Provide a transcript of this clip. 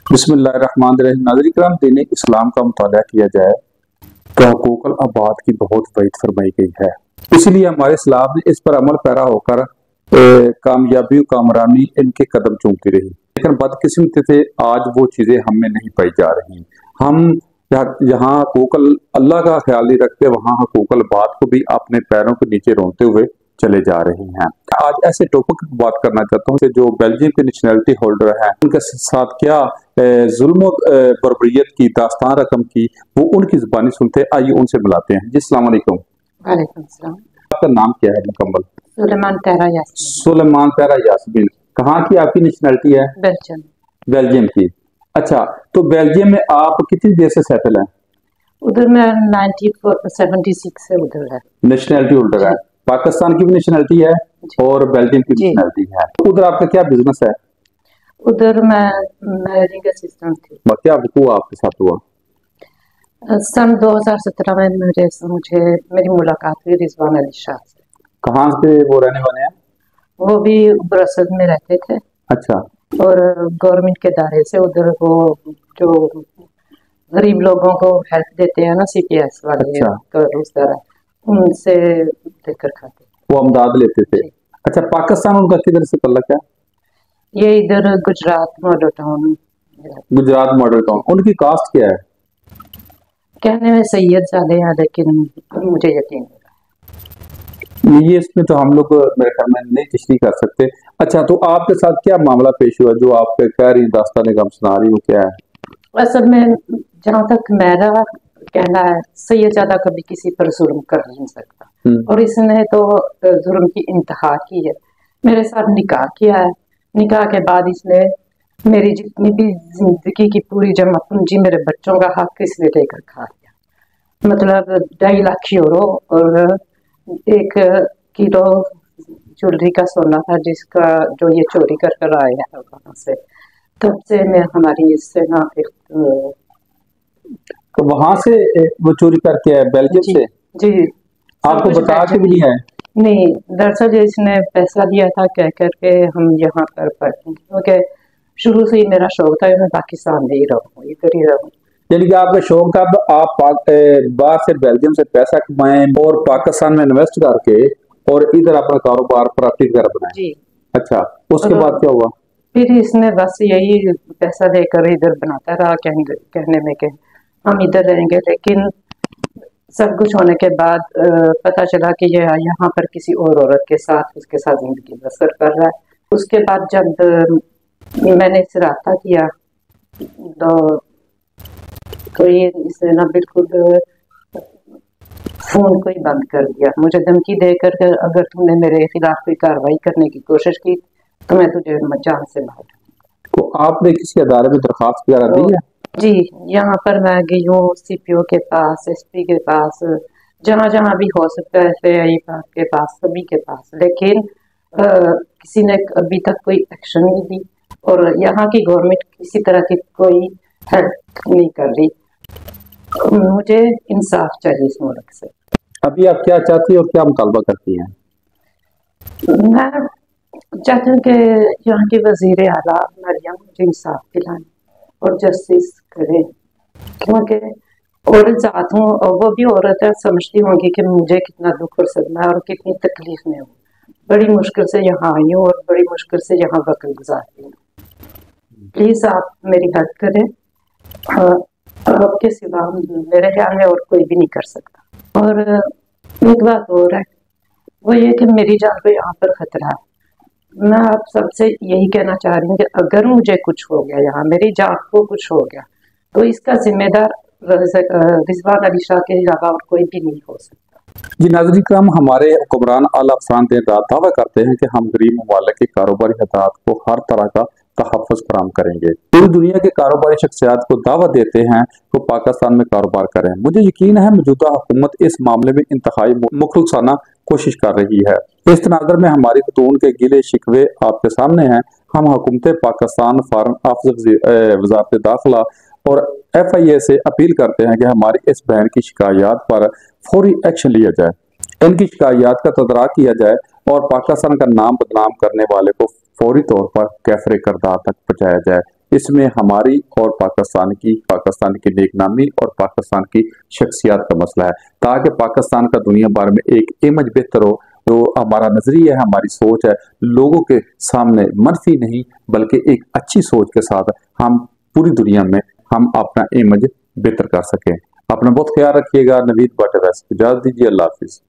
बिस्मिल्लाहिर्रहमानिर्रहीम। नाज़रीन किराम, दीन इस्लाम का मुताला किया जाए तो हुकूकुल आबाद की बहुत वईद फरमाई गई है। इसीलिए हमारे इस्लाम ने इस पर अमल पैरा होकर कामयाबी कामरानी इनके कदम चूमती रही, लेकिन बदकिस्मती से आज वो चीजें हमें नहीं पाई जा रही। हम जहाँ हुकूकुल अल्लाह का ख्याल नहीं रखते, वहाँ हुकूकुल बात को भी अपने पैरों के नीचे रोनते हुए चले जा रहे हैं। आज ऐसे टॉपिक पर बात करना चाहता हूँ कि जो बेल्जियम के नेशनैलिटी होल्डर हैं, उनके साथ क्या जुल्म बर्बरियत की दास्तान रकम की, वो उनकी जुबानी सुनते। आइए उनसे मिलाते हैं। जी अस्सलाम वालेकुम। वालेकुम सलाम। आपका नाम क्या है मुकम्मल? सुलेमान तहरा यास्मीन। सुलेमान तहरा यास्मीन। कहाँ की आपकी नेशनैलिटी है? बेल्जियम। बेल्जियम की। अच्छा, तो बेल्जियम में आप कितनी देर से सेटल हैं? उधर मैं 1976 से उधर है। नेशनैलिटी होल्डर है। पाकिस्तान की भी नेशनैलिटी है और बेल्जियम की नेशनैलिटी है। उधर आपका क्या बिजनेस है? उधर मैं मैनेजिंग असिस्टेंट थी। क्या हुआ आपके साथ हुआ? सन 2017 में मेरी मुलाकात हुई रिजवान अली शाह से। कहाँ से वो रहने वाले हैं? वो भी ब्रसेल में रहते थे। अच्छा। और गवर्नमेंट के दायरे से उधर वो जो गरीब लोगों को हेल्प देते हैं ना, CPS वाले। अच्छा। उस तरह उनसे लेकर खाते, वो अमदाद लेते थे। अच्छा, पाकिस्तान उनका किधर से तल्लक है? ये इधर Gujarat model town. Gujarat model town. उनकी कास्ट क्या है? कहने में सैयद जादे हैं, लेकिन मुझे यकीन ये इसमें तो हम लोग मेरे ख्याल में नहीं तशरीह कर सकते। अच्छा, तो आपके साथ क्या मामला पेश हुआ जो आप कह रही दास्तान गम सुना रही हो, क्या है? असल में जहाँ तक मेरा कहना है, सैयद जादा कभी किसी पर जुल्म कर नहीं सकता, और इसने तो जुल्म की इंतहा की है। मेरे साथ निकाह किया है। निकाह के बाद इसने मेरी जितनी भी जिंदगी की पूरी जमा पूंजी, मेरे बच्चों का हक इसने लेकर खा लिया। मतलब 2.5 लाख यूरो और 1 किलो ज्वेलरी का सोना था, जिसका जो ये चोरी कर कर आए हैं वहां से। तब से मैं हमारी इससे ना तो वहां से वो चोरी करके आए बेल्जियम से? जी। आपको बता के भी नहीं आए? नहीं, दरअसल इसने पैसा दिया था कह करके हम यहाँ पर पढ़ते, क्योंकि शुरू से ही मेरा शौक था मैं पाकिस्तान में ही रहूँ, इधर ही रहूँ। यानी कि आपका शौक था आप बाहर से बेल्जियम से पैसा कमाएं और पाकिस्तान में इन्वेस्ट करके और इधर अपना कारोबार प्रॉफिट कर बनाए। जी। अच्छा, उसके बाद क्या हुआ? फिर इसने बस यही पैसा देकर इधर बनाता रहा, कहने में कि हम इधर रहेंगे, लेकिन सब कुछ होने के बाद पता चला कि ये यहाँ पर किसी और औरत के साथ उसके साथ जिंदगी बसर कर रहा है। उसके बाद जब मैंने इससे रब्ता किया तो ये इसने ना बिल्कुल फोन को ही बंद कर दिया। मुझे धमकी देकर के अगर तुमने मेरे खिलाफ कोई कार्रवाई करने की कोशिश की तो मैं तुझे जान से मार दूंगा। तो आपने किसी अदालत में दरखास्त वगैरह दी है? जी, यहाँ पर मैं गई हूँ CPO के पास, SP के पास, जहाँ जहाँ भी हो सकता है, FAI के पास, सभी के पास, लेकिन किसी ने अभी तक कोई एक्शन नहीं दी और यहाँ की गवर्नमेंट किसी तरह की कोई हेल्प नहीं कर रही। मुझे इंसाफ चाहिए इस मुल्क से। अभी आप क्या चाहती है और क्या मुतालबा करती हैं? मैं चाहती हूँ कि यहाँ की वज़ीर आला मरियम मुझे इंसाफ दिलाएं और जस्टिस करें, क्योंकि औरत ज़ात हूँ और वो भी औरत है, समझती होंगी कि मुझे कितना दुख और सदमा और कितनी तकलीफ में हूँ। बड़ी मुश्किल से यहाँ आई हूँ और बड़ी मुश्किल से यहाँ वक्त गुजारती हूँ। प्लीज़ आप मेरी हेल्प करें, आपके सिवा मेरे ख्याल में और कोई भी नहीं कर सकता। और एक बात और है, वो ये कि मेरी जान को यहाँ पर खतरा है। मैं आप सबसे यही कहना चाह रही हूँ कि अगर मुझे कुछ हो गया, यहाँ मेरी जान को कुछ हो गया, तो इसका जिम्मेदार रिजवान अली शाह के अलावा और कोई भी नहीं हो सकता। जी नाज़रीन किराम, हमारे हुक्मरान आला अफसरान दिन रात दावा करते हैं कि हम गरीब ममालिक के कारोबारी हदात को हर तरह का तहफ़्फ़ुज़ फराहम करेंगे। पूरी दुनिया के कारोबारी शख्सियात को दावत देते हैं तो पाकिस्तान में कारोबार करें। मुझे यकीन है मौजूदा हुकूमत इस मामले में इंतहाई मुखलसाना कोशिश कर रही है। इस तनाज़ुर में हमारी खतून के गिले शिकवे आपके सामने हैं। हम हुकूमत पाकिस्तान, फॉरेन ऑफिस, वज़ारत दाखिला और FIA से अपील करते हैं कि हमारी इस बहन की शिकायत पर फौरी एक्शन लिया जाए, इनकी शिकायत का तदराक किया जाए और पाकिस्तान का नाम बदनाम करने वाले को फौरी तौर पर कैफरे करदार तक पहुंचाया जाए। اس میں ہماری اور پاکستان کی نیک نامی اور پاکستان کی شخصیات کا مسئلہ ہے، تاکہ پاکستان کا دنیا بھر میں ایک امیج بہتر ہو۔ تو ہمارا نظریہ ہے، ہماری سوچ ہے، لوگوں کے سامنے منفی نہیں بلکہ ایک اچھی سوچ کے ساتھ ہم پوری دنیا میں ہم اپنا امیج بہتر کر سکیں۔ اپنا بہت خیال رکھیے گا۔ نوید بٹ ویس اجازت دیجیے، اللہ حافظ۔